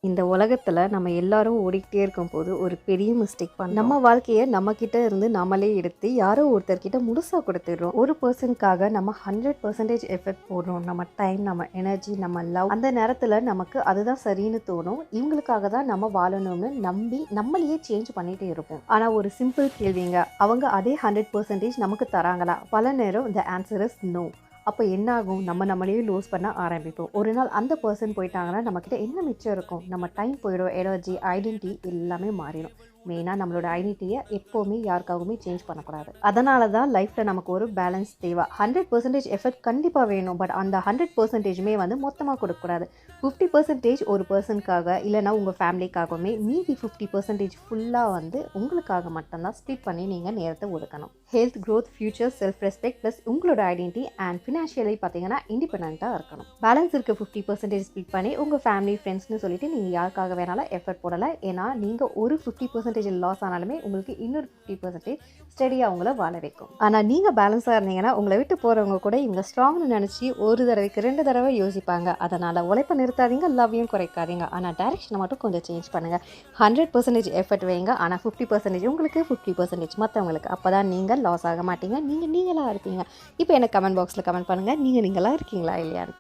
இந்த உலகத்தில் நம்ம எல்லாரும் ஓடிக்கிட்டே இருக்கும்போது ஒரு பெரிய மிஸ்டேக் பண்ணோம். நம்ம வாழ்க்கையை நம்ம கிட்ட இருந்து நம்மளே எடுத்து யாரோ ஒருத்தர்கிட்ட முழுசாக கொடுத்துடுறோம். ஒரு பர்சனுக்காக நம்ம 100% எஃபெக்ட் போடுறோம். நம்ம டைம், நம்ம எனர்ஜி, நம்ம லவ். அந்த நேரத்தில் நமக்கு அதுதான் சரின்னு தோணும். இவங்களுக்காக தான் நம்ம வாழணும்னு நம்பி நம்மளையே சேஞ்ச் பண்ணிகிட்டே இருப்போம். ஆனால் ஒரு சிம்பிள் கேள்விங்க, அவங்க அதே 100% நமக்கு தராங்களா? பல நேரம் இந்த ஆன்சர் இஸ் நோ. அப்போ என்ன ஆகும்? நம்மளையே லூஸ் பண்ண ஆரம்பிப்போம். ஒரு நாள் அந்த பர்சன் போயிட்டாங்கன்னா நம்மக்கிட்ட என்ன மிச்சம் இருக்கும்? நம்ம டைம் போயிடும், எனர்ஜி, ஐடென்டிட்டி எல்லாமே மாறிடும். மெயினாக நம்மளோட ஐடென்டிட்டியை எப்போவுமே யாருக்காகவுமே சேஞ்ச் பண்ணக்கூடாது. அதனால தான் லைஃப்பில் நமக்கு ஒரு பேலன்ஸ் தேவை. 100% எஃபெக்ட் கண்டிப்பாக வேணும். பட் அந்த 100%மே வந்து மொத்தமாக கொடுக்கக்கூடாது. 50% ஒரு பர்சனுக்காக, இல்லைனா உங்கள் ஃபேமிலிக்காகவுமே, மீதி 50% ஃபுல்லாக வந்து உங்களுக்காக மட்டும்தான் ஸ்ப்ளிட் பண்ணி நீங்கள் நேரத்தை ஒதுக்கணும். Health, growth, future, self respect plus உங்களோட ஐடென்டிட்டி அண்ட் ஃபினான்ஷியலி பார்த்தீங்கன்னா இண்டிபெண்ட்டாக இருக்கணும். பேலன்ஸ் இருக்க 50% ஸ்ப்ளிட் பண்ணி உங்கள் ஃபேமிலி, ஃப்ரெண்ட்ஸ்னு சொல்லிட்டு நீங்கள் யாருக்காக வேணாலும் எஃபர்ட் போடலாம். ஏன்னா நீங்கள் ஒரு 50% லாஸ் ஆனாலுமே உங்களுக்கு இன்னொரு 50% ஸ்டடியாக அவங்கள வாழ வைக்கும். ஆனால் நீங்கள் பேலன்ஸாக இருந்தீங்கன்னா உங்களை விட்டு போகிறவங்க கூட இவங்க ஸ்ட்ராங்னு நினச்சி ஒரு தடவைக்கு 2 தடவை யோசிப்பாங்க. அதனால் உழைப்பை நிறுத்தாதீங்க, லவ்வையும் குறைக்காதீங்க. ஆனால் டைரக்ஷனை மட்டும் கொஞ்சம் சேஞ்ச் பண்ணுங்கள். 100% எஃபர்ட் வைங்க. ஆனால் 50% உங்களுக்கு, 50% மற்றவங்களுக்கு. அப்போ தான் நீங்கள் லாஸ் ஆக மாட்டீங்க. நீங்களாக இருப்பீங்க. இப்போ எனக்கு கமெண்ட் பாக்ஸில் கமெண்ட் பண்ணுங்கள், நீங்களாக இருக்கீங்களா இல்லையான்னு.